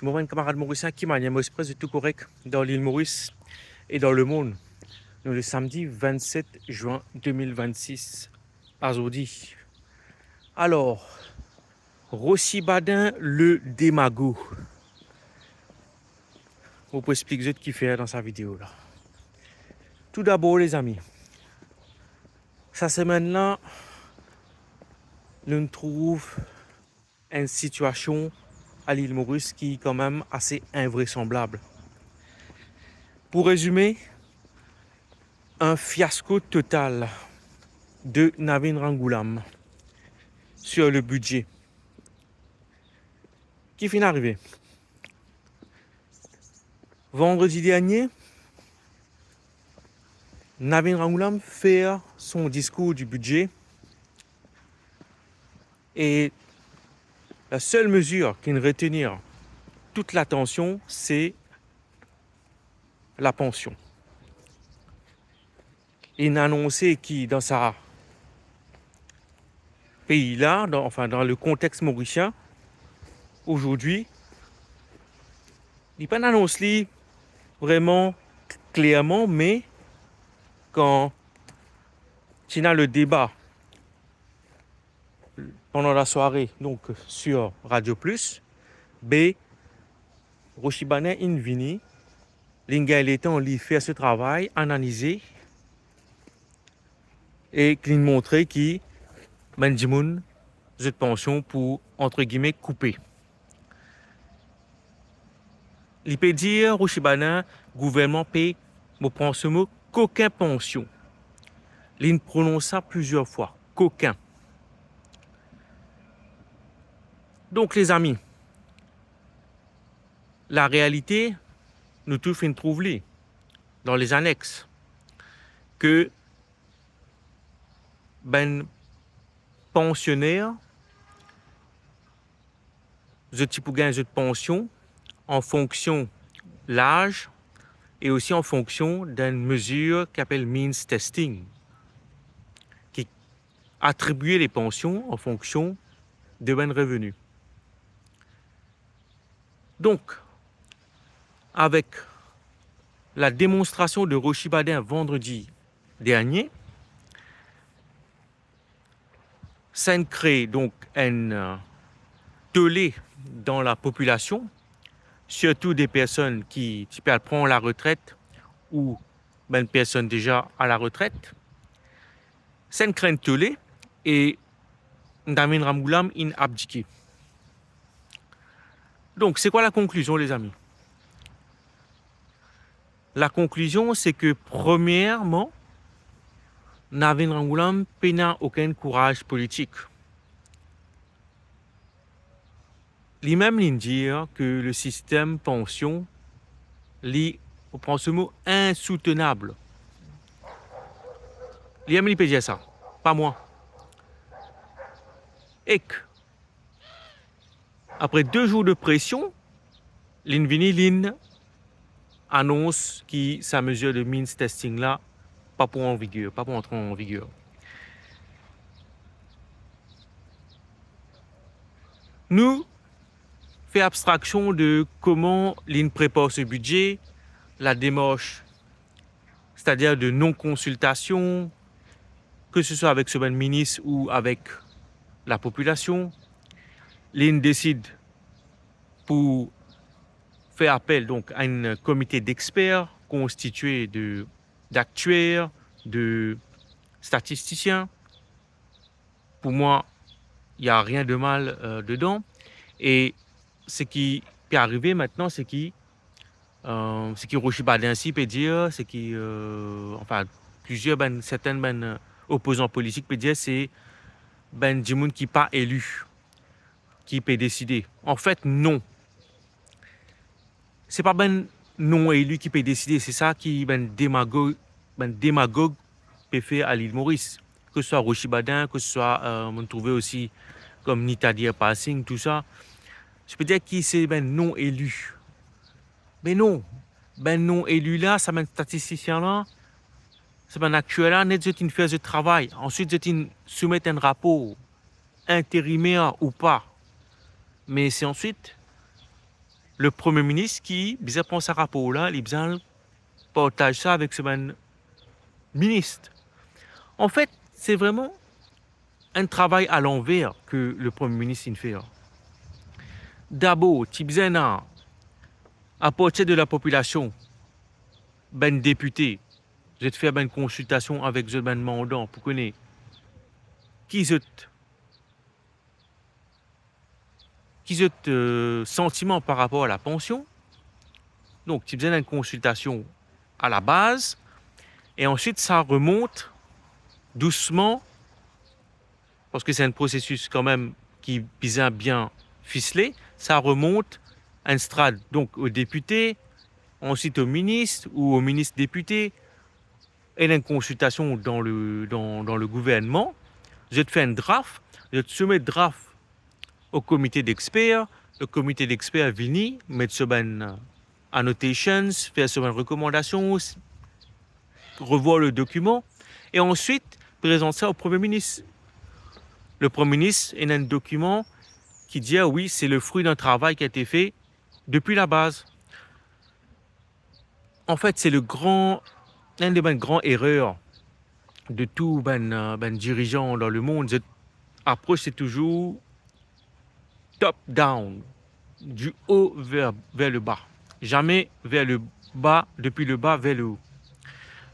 Mon camarade mauricien qui m'a express de tout correct dans l'île Maurice et dans le monde. Nous, le samedi 27 juin 2026, à Zodi. Alors, Rossi Badin, le démago. On peut expliquer ce qu'il fait dans sa vidéo là. Tout d'abord, les amis, cette semaine-là, nous trouvons une situation à l'île Maurice qui est quand même assez invraisemblable. Pour résumer, un fiasco total de Navin Rangoulam sur le budget. Qui finit d'arriver. Vendredi dernier, Navin Rangoulam fait son discours du budget et la seule mesure qui ne retenir toute l'attention, c'est la pension. Il a annoncé qu'il, dans sa pays-là, dans le contexte mauricien, aujourd'hui, il n'y a pas d'annonce vraiment clairement, mais quand il y a le débat pendant la soirée, donc sur Radio Plus, B, Rochibane Invini, Linga Elétan lui fait ce travail, analyser et qui montrer qui Benjamin cette pension pour entre guillemets couper. Il peut dire Rochibane, gouvernement paye, je prends ce mot, qu'aucun pension. Il prononce ça plusieurs fois, qu'aucun. Donc les amis, la réalité, nous tous finissons trouver dans les annexes que ben pensionnaire, je pour gagner de pension en fonction de l'âge et aussi en fonction d'une mesure qui s'appelle means testing, qui attribue les pensions en fonction de ben revenus. Donc, avec la démonstration de Rochibadin vendredi dernier, ça crée donc un tollé dans la population, surtout des personnes qui prennent la retraite ou une personne déjà à la retraite. Ça crée un tollé et Navin Rangoulam in abdiqué. Donc, c'est quoi la conclusion, les amis? La conclusion, c'est que premièrement, Navin Rangoulam n'a aucun courage politique. Lui-même dit que le système pension on prend ce mot, insoutenable. Lui-même peut dire ça, pas moi. Et que, après 2 jours de pression, l'Invini annonce que sa mesure de means testing là, pas pour entrer en vigueur. Nous fait abstraction de comment l'IN prépare ce budget, la démarche, c'est-à-dire de non-consultation, que ce soit avec ce même ministre ou avec la population. L'IN décide pour faire appel donc à un comité d'experts constitué d'actuaires, de statisticiens. Pour moi, il n'y a rien de mal dedans. Et ce qui peut arriver maintenant, c'est que Rochibadin peut dire, c'est certains opposants politiques peuvent dire, c'est Djimoun qui n'est pas élu, qui peut décider. En fait, non. C'est pas non élu qui peut décider, c'est ça qui démagogue peut faire à l'île Maurice. Que ce soit Rochibadin, que ce soit, on trouvait aussi comme Nitadir Passing, tout ça. Je peux dire qui c'est non élu. Mais non. Non élu là, ça m'a statisticien là, ça m'a actuel là, net une faire de travail. Ensuite, je soumettre un rapport intérimaire ou pas. Mais c'est ensuite le Premier ministre qui, bien prend sa rapport là, il bien partage ça avec ce ministre. En fait, c'est vraiment un travail à l'envers que le Premier ministre il fait. D'abord, tu besoin à partir de la population, ben député, je vais te faire une consultation avec le mandant pour connaître qui est sentiment par rapport à la pension. Donc, tu besoin d'une consultation à la base et ensuite ça remonte doucement parce que c'est un processus quand même qui est bien ficelé. Ça remonte à un stade donc au député, ensuite au ministre ou au ministre député et une consultation dans le gouvernement. Je te fais un draft, je te soumets le draft au comité d'experts. Le comité d'experts vient mettre sur une annotations, faire sur une recommandation, revoir le document et ensuite présenter ça au Premier ministre. Le Premier ministre a un document qui dit ah oui, c'est le fruit d'un travail qui a été fait depuis la base. En fait, c'est l'une des grandes erreurs de tout dirigeant dans le monde. Cette approche, c'est toujours top-down, du haut vers le bas. Jamais vers le bas, depuis le bas vers le haut.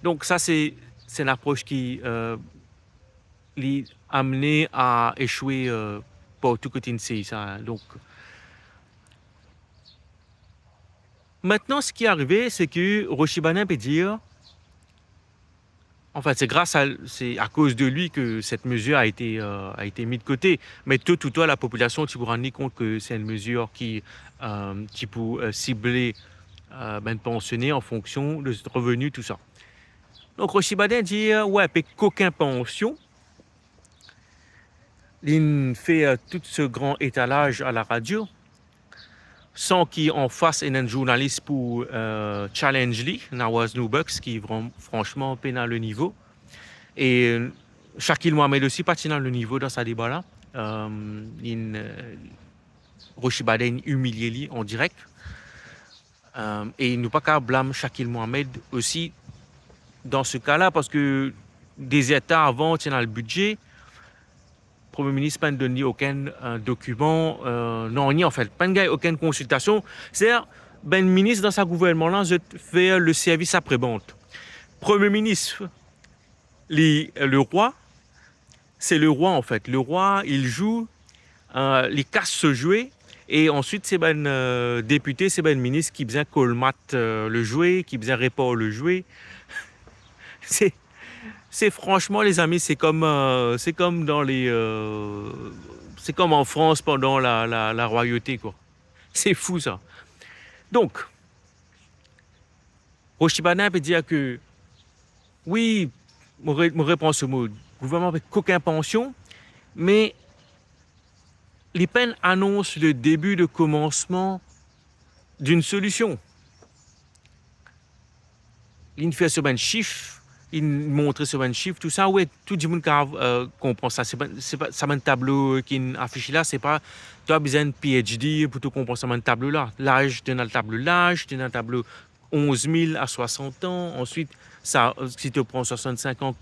Donc ça, c'est une approche qui l'est amenée à échouer pour tout côté de ça. Donc, maintenant, ce qui est arrivé, c'est que Roshibana peut dire, en fait, c'est à cause de lui que cette mesure a été mise de côté. Mais tout ou toi, la population, tu vous rends compte que c'est une mesure qui peut cibler pensionner en fonction de ce revenu, tout ça. Donc, Roshibana dit, ouais, puis qu'aucun pension, il fait tout ce grand étalage à la radio, sans qu'il en fasse un journaliste pour challenge lui, Nawaz Nubucks, qui franchement peine le niveau. Et Shakil Mohamed aussi pas dans le niveau dans sa débat là. Roshibada humilié lui en direct. Et il n'a pas qu'à blâmer Shakil Mohamed aussi dans ce cas-là, parce que des États avant, dans le budget, le Premier ministre n'a pas donné aucun document, non, ni en fait, pas aucune consultation. C'est-à-dire, le ministre dans sa gouvernement-là, je fais le service après-vente. Premier ministre, le roi, c'est le roi en fait. Le roi, il joue, il casse ce jouet. Et ensuite, c'est ben député, c'est ben ministre qui vient colmate le jouet, qui vient répare le jouet. C'est franchement, les amis, c'est comme dans c'est comme en France pendant la royauté, quoi. C'est fou, ça. Donc, Roshibana peut dire que, oui, me répond ce mot, gouvernement avec aucune pension, mais les peines annoncent le début de commencement d'une solution. Il fait sur un chiffre, il montre sur un chiffre, tout ça, ouais, tout le monde comprend ça. C'est pas ça, un tableau qui est affiché là, c'est pas, tu as besoin de PhD pour tout comprendre ça, un tableau là. L'âge, tu as le tableau l'âge, tu as le tableau 11 000 à 60 ans. Ensuite, ça, si tu prends 65 ans,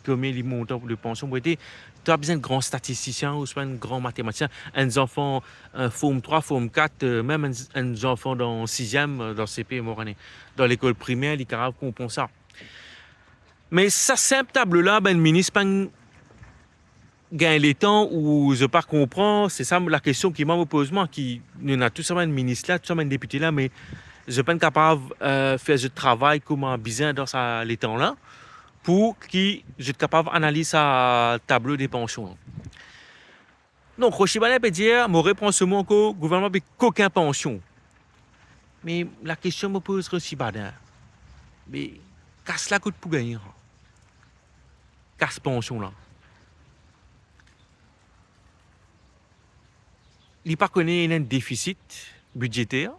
combien les montants de pension pour être, tu as besoin de grands statisticiens ou soit un grand mathématicien. Un enfant, forme 3, forme 4, même un enfant dans 6e, dans CP, dans l'école primaire, les carabes comprennent ça. Mais ça simple table-là, le ministre gagne les temps où je ne pas comprends. C'est ça la question qui me pose moi, qui nous a tout ça un ministre là, tout ça un député là, mais je ne suis pas capable de faire ce travail comment bien dans les temps là, pour que je sois capable d'analyser ce tableau des pensions. Donc, Roshibana peut dire, me répond ce mot que le gouvernement n'a aucune pension. Mais la question me pose Roshibana. Mais qu'est-ce que ça coûte pour gagner? Qu'est-ce pension là? Il n'y a pas un déficit budgétaire,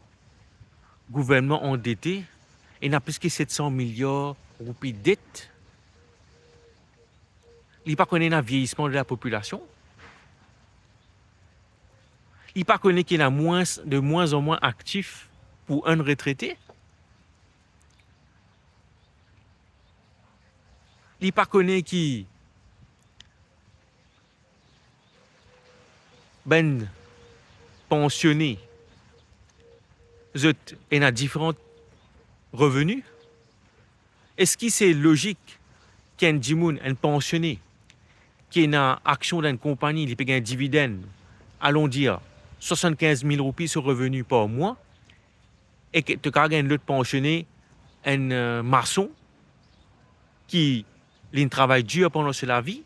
gouvernement endetté, et il y a plus que 700 milliards de roupies de dette. Il n'y a pas un vieillissement de la population. Il pas connaît qu'il a de moins en moins actif pour un retraité. Il pas connaît qui ben pensionné et a différents revenus. Est-ce que c'est logique qu'un Jimoun, un pensionné, qui est en action d'une compagnie, il paye un dividende, allons dire 75 000 roupies sur revenu par mois, et que tu as un autre pensionné, un maçon, qui travaille dur pendant la vie,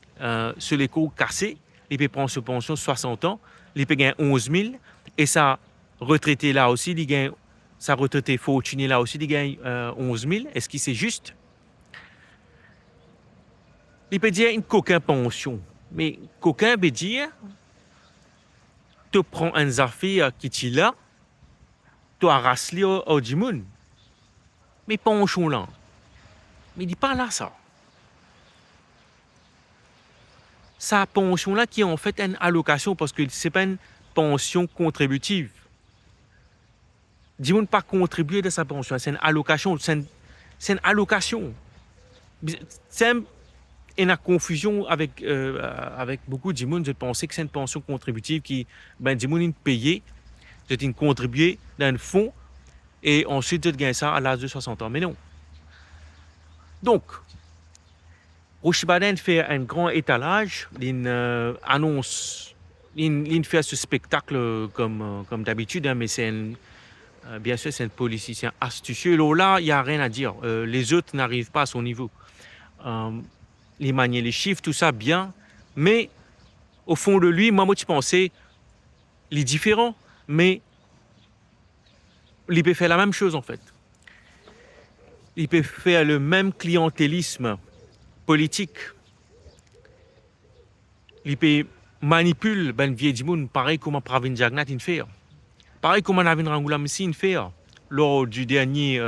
sur les cours cassés, il peut prendre sa pension 60 ans, il peut gagner 11 000, et sa retraité là aussi, il gagne, sa retraité fortunée là aussi, il gagne 11 000. Est-ce que c'est juste? Il peut dire une coquin pension, mais coquin veut dire tu prends un affaire qui est là, tu as rasselé au Jimoun, mais pension là. Mais il dit pas là ça. Sa pension là qui est en fait une allocation parce que c'est pas une pension contributive. Jimoun pas contribuer de sa pension, c'est une allocation, c'est une allocation. C'est une confusion avec beaucoup de Jimoun de penser que c'est une pension contributive qui Jimoun est payé, c'est contribué dans un fonds et ensuite de gagner ça à l'âge de 60 ans. Mais non. Donc, Rochibaden fait un grand étalage, il annonce, il fait ce spectacle comme d'habitude, hein, mais bien sûr, c'est un politicien astucieux. Là, il n'y a rien à dire. Les autres n'arrivent pas à son niveau. Il maniait les chiffres, tout ça bien, mais au fond de lui, moi, je pensais, il est différent, mais il peut faire la même chose en fait. Il peut faire le même clientélisme politique. Il peut manipuler ben vieux Dimoun, pareil comme Pravin Jagnat il fait. Pareil comme Navin Rangoulam ici il fait lors du dernier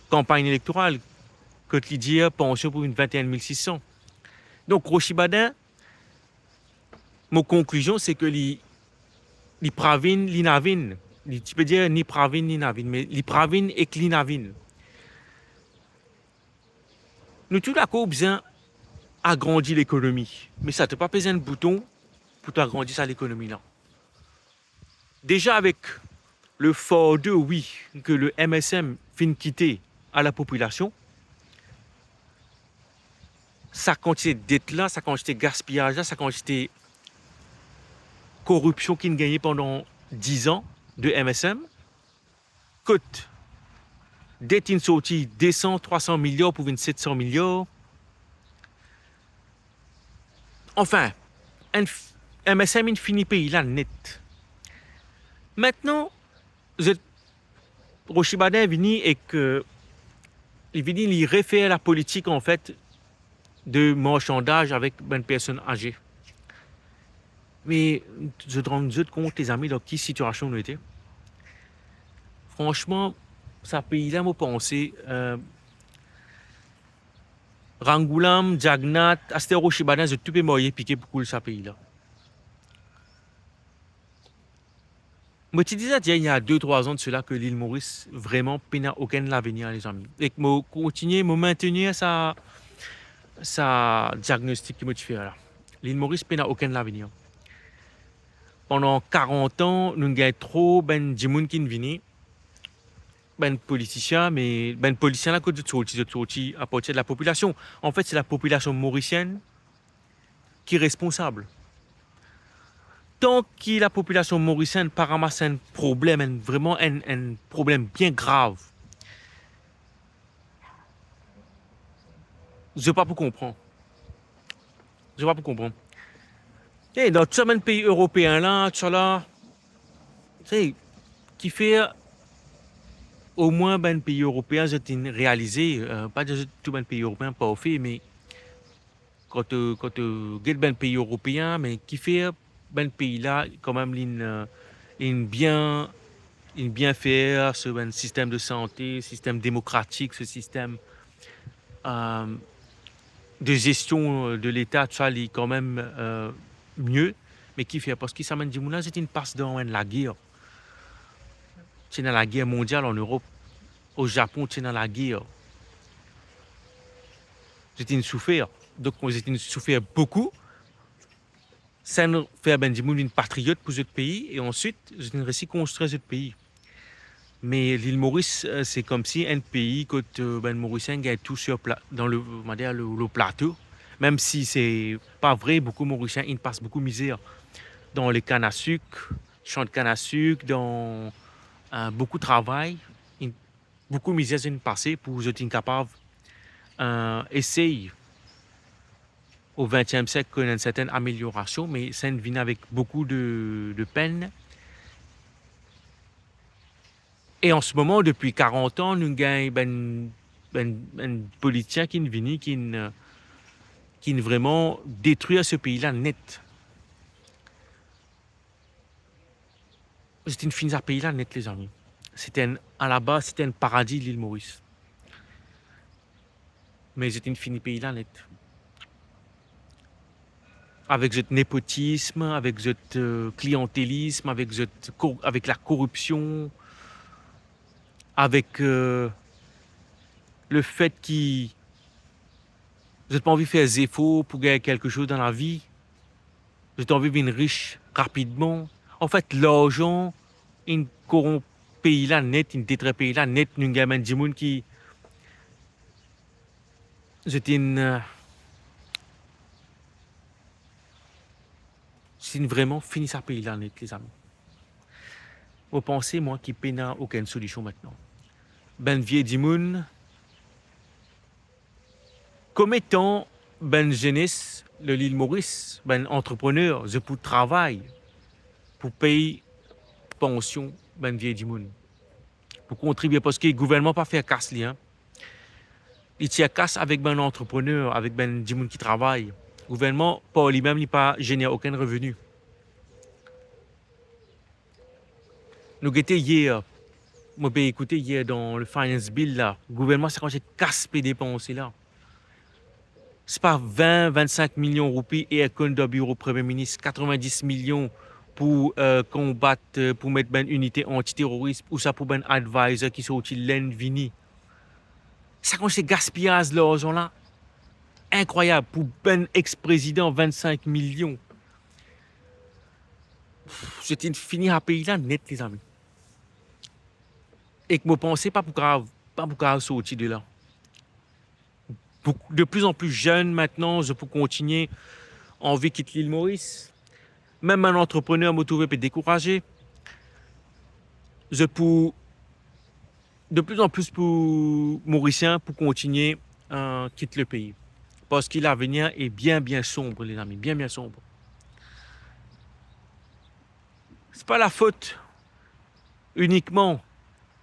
campagne électorale que tu dis pension pour une 21 600. Donc Rochibadin, mon conclusion c'est que les Pravin, les Navin, tu peux dire ni Pravin ni Navin, mais les Pravin et les Navin. Nous tout d'accord bien agrandir l'économie, mais ça ne t'a pas pesé un bouton pour t'agrandir ça l'économie là. Déjà avec le fort de oui que le MSM finit quitter à la population, sa quantité de dette là, sa quantité de gaspillage là, sa quantité de corruption qu'il a gagné pendant 10 ans de MSM, coûte dette une sortie 200, 300 milliards pour 700 milliards. Enfin, un MSM il finit pays là net. Maintenant, Rochibadin est venu et que il refait la politique en fait de marchandage avec une personne âgée. Mais je te rends compte, les amis, dans quelle situation nous étions. Franchement, ça pays-là m'a pensé. Rangoulam, Jagnat, Astero Shibadan, je tout peux m'avoir piqué pour cool ça pays-là. Je te disais il y a 2-3 ans de cela que l'île Maurice vraiment n'a aucun avenir, les amis. Et que je continue, je maintenir sa diagnostic que je fais là. L'île Maurice n'a aucun avenir. Pendant 40 ans, nous avons trop de gens qui viennent, ben politiciens, mais ben politiciens là que de sorti à partir de la population. En fait, c'est la population mauricienne qui est responsable. Tant que la population mauricienne pas ramasse un problème, vraiment un problème bien grave, je ne pas pour comprendre. Je ne pas pour comprendre. Et dans tous les pays européens là, tu là, qui fait au moins ben pays européens j'ai réalisé, pas de tout ben pays européens pas fait, mais quand tu get ben pays européen, mais qui fait ben pays là quand même une bien faire ce ben système de santé, système démocratique, ce système de gestion de l'État, tu vois, il est quand même mieux. Mais qui fait? Parce que ça m'a dit, c'est une passe dans la guerre. C'est dans la guerre mondiale en Europe. Au Japon, c'est dans la guerre. C'est une souffert. Donc, c'est une souffert beaucoup. Ça nous fait une patriote pour ce pays. Et ensuite, c'est une récit construire ce pays. Mais l'île Maurice, c'est comme si un pays que Mauricien gagne tout sur dans le plateau. Même si c'est pas vrai, beaucoup de Mauriciens, ils passent beaucoup de misère dans les cannes à sucre, champs de canne à sucre, dans beaucoup de travail. Beaucoup de misère sont passées pour être capable d'essayer au XXe siècle qu'il y a une certaine amélioration, mais ça vient avec beaucoup de peine. Et en ce moment, depuis 40 ans, nous avons un politicien qui vient qui vraiment détruire ce pays-là net. C'est une fin de pays-là net, les amis. À la base, c'était un paradis, l'île Maurice. Mais c'est une fin de pays-là net. Avec ce népotisme, avec ce clientélisme, avec la corruption, avec le fait qu'ils n'ont pas envie de faire des efforts pour gagner quelque chose dans la vie. Vous avez envie de devenir riche rapidement. En fait, l'argent, il corrompt pays-là net, il détruit pays-là net. Nous avons des gens qui... C'est vraiment fini ça pays-là net, les amis. Vous pensez, moi, qu'il n'y a aucune solution maintenant. Ben vieux Dimoun, comme étant ben jeunesse, de l'île Maurice, ben entrepreneur, je pour travail, pour payer pension, ben vieux Dimoun. Pour contribuer, parce que le gouvernement pas fait casse li, hein. Il tient casse avec ben entrepreneur, avec ben Dimoun qui travaille. Le gouvernement, pas lui-même, il pas génère aucun revenu. Nous étions hier, moi j'ai écouté hier dans le Finance Bill là, le gouvernement s'est quand j'ai casse les dépenses là. C'est pas 20-25 millions de roupies et un compte de bureau Premier ministre, 90 millions pour combattre, pour mettre une unité antiterroriste, ou ça pour un advisor qui sont utile l'Envini. Ça quand c'est gaspillage l'argent là. Incroyable. Pour un ex-président, 25 millions. C'était fini à payer là net, les amis. Et que je pensais pas pour grave sortir de là. De plus en plus jeune maintenant, je peux continuer envie de quitter l'île Maurice. Même un entrepreneur m'a trouvé découragé. Je peux de plus en plus pour Mauriciens pour continuer quitter le pays. Parce que l'avenir est bien sombre, les amis, bien sombre. C'est pas la faute uniquement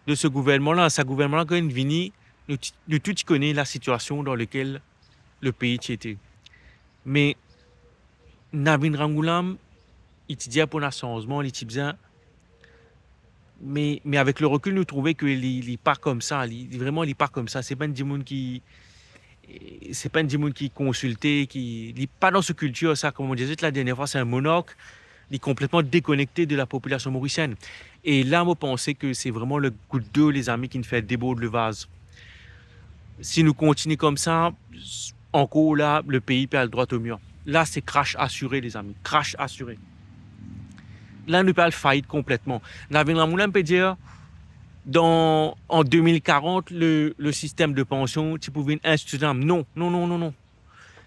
de ce gouvernement-là. Ce gouvernement-là, quand il vient, nous tous connaissons la situation dans laquelle le pays était. Mais Navin Rangoulam, il dit pour un changement, il dit mais avec le recul, nous trouvons qu'il n'est pas comme ça. Vraiment, il n'est pas comme ça. C'est pas un monde qui... C'est pas un monde qui consultait, qui n'est pas dans ce culture, ça, comme on disait la dernière fois, c'est un monarque, il est complètement déconnecté de la population mauricienne. Et là, moi, pensais que c'est vraiment le coup d'eau, les amis, qui nous fait déborder le vase. Si nous continuons comme ça, encore là, le pays perd le droit au mur. Là, c'est crash assuré, les amis, crash assuré. Là, nous perdons faillite complètement. Navin Ramoulam peut dire, en 2040, le système de pension, tu pouvais institutionnel. Non.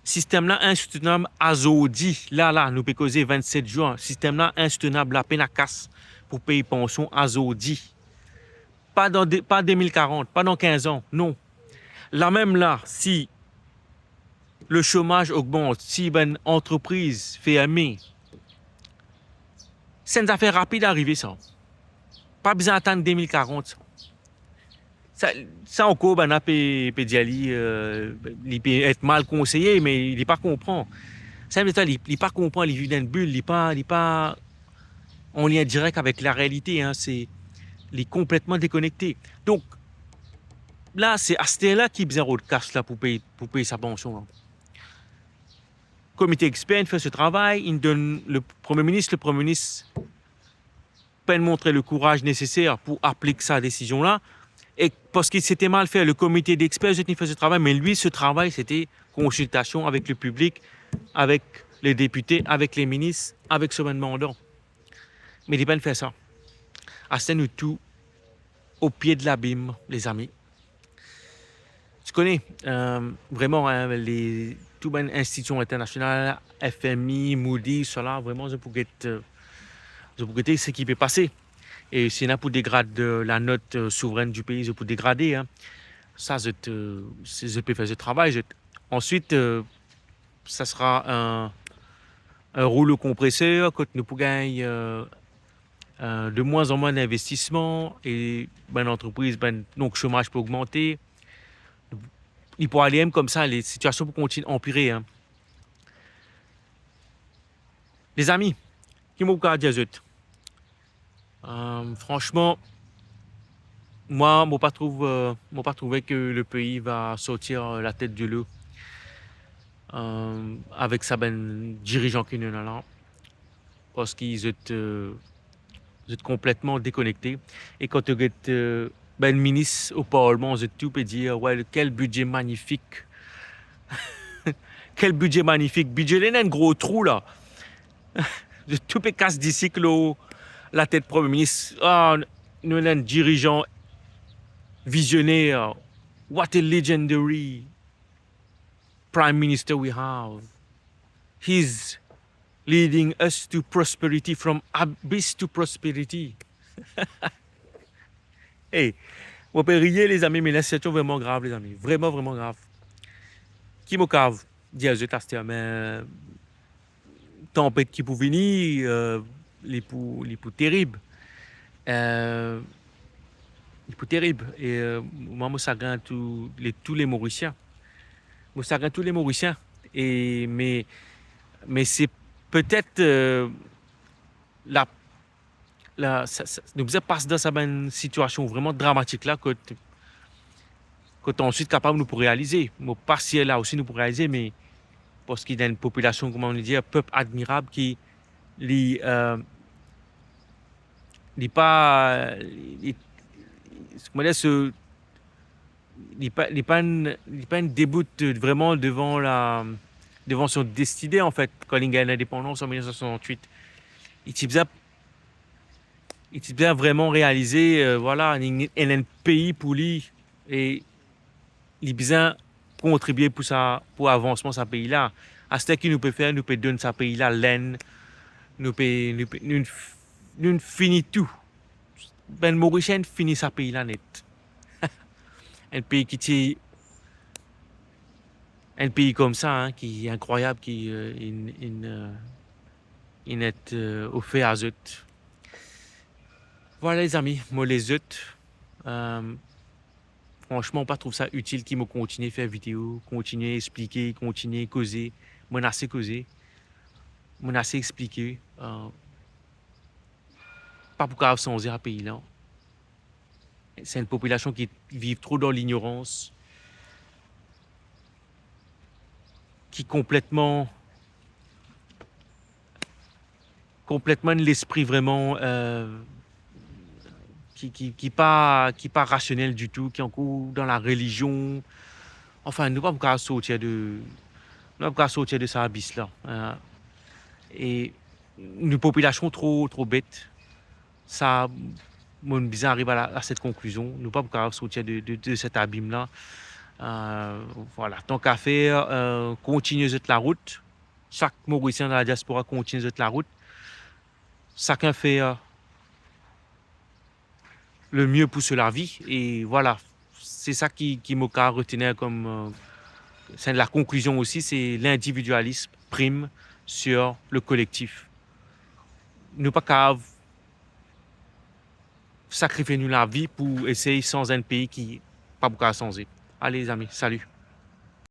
Système là institutionnel azodi. Là, nous pouvons causer 27 juin. Système là institutionnel, la peine à casse pour payer pension azodi. Pas 2040, pas dans 15 ans, non. Là même là, si le chômage augmente, si une entreprise fait aimer, c'est une affaire rapide d'arriver ça. Pas besoin d'attendre 2040. Ça encore, il peut être mal conseillé, mais il n'est pas comprend. Ça il n'est pas comprend, il vit dans une bulle, il n'est pas en lien direct avec la réalité. Hein, il est complètement déconnecté. Donc, là, c'est à ce là qui a besoin de cash là pour payer sa pension. Hein. comité expert fait ce travail, il donne le Premier ministre peut montrer le courage nécessaire pour appliquer sa décision-là. Et parce qu'il s'était mal fait, le comité d'experts il fait ce travail, mais lui, ce travail, c'était consultation avec le public, avec les députés, avec les ministres, avec ce demandant. Mais il n'a pas fait ça. À ce nous tout au pied de l'abîme, les amis. Tu connais vraiment hein, toutes les institutions internationales, FMI, Moody's, cela, vraiment, je pourrais ce qui peut passer. Et s'il y en a pour dégrader la note souveraine du pays, je peux dégrader. Hein. Ça, je peux faire ce travail. Ensuite, ça sera un rouleau compresseur quand nous pourrons gagner de moins en moins d'investissements et l'entreprise, donc le chômage peut augmenter. Il pourra aller même comme ça, les situations pour continuer à empirer. Hein. Les amis, qui m'ont dit franchement, moi, je ne pas trouvé que le pays va sortir la tête de l'eau avec sa dirigeant qui est là, parce qu'ils sont complètement déconnectés. Et quand tu es ministre au Parlement, tout peut dire ouais, quel budget magnifique. Quel budget magnifique. Budget, il y a un gros trou là. Tout peut casser d'ici que la tête Premier ministre. Ah, nous avons un dirigeant visionnaire. What a legendary prime minister we have. He's leading us to prosperity, from abyss to prosperity. Hey, on peut rier les amis, mais la situation est vraiment grave les amis. Vraiment, vraiment grave. Qui me cave? Dire je t'assure, mais tempête qui peut venir, les pour terribles. Les pour terribles. Et moi, je s'aggrain tous les Mauriciens. Je s'aggrain tous les Mauriciens. Et, mais c'est peut-être nous passe dans cette situation vraiment dramatique là que ensuite capable nous pour réaliser. Mon partiel là aussi nous pour réaliser, mais parce qu'il y a une population, comment on dit, un peuple admirable qui n'est pas une déboute vraiment devant son destinée en fait quand il a l'indépendance en 1968. Il bien vraiment réalisé voilà il y a un pays pour lui et il a besoin contribuer pour l'avancement de ce pays là. À ce qu'il nous peut faire, nous peut donner ce pays là l'aine, nous finit tout. Mauricien finit ce pays là net. Un pays un pays comme ça hein, qui est incroyable, qui est offert à eux. Voilà les amis, moi les autres, franchement, pas trouve ça utile qu'ils me continuent à faire vidéo, continuer à expliquer, continuer à causer, menacer causer, menacer expliquer. Pas pour qu'on s'en à pays là. C'est une population qui vit trop dans l'ignorance, qui complètement l'esprit vraiment qui pas rationnel du tout, qui est encore dans la religion. Enfin, nous ne pouvons pas sortir de ce abysse là. Et une population trop bête. Ça, mon bizarre arrive à cette conclusion. Nous ne pouvons pas sortir de cet abîme là. Voilà. Tant qu'à faire, continuer la route. Chaque Mauricien dans la diaspora continue la route. Chacun fait le mieux pour la vie. Et voilà, c'est ça qui me retenir comme... c'est la conclusion aussi, c'est l'individualisme prime sur le collectif. Nous pas qu'à sacrifier nous la vie pour essayer sans un pays qui pas beaucoup à changer. Allez les amis, salut.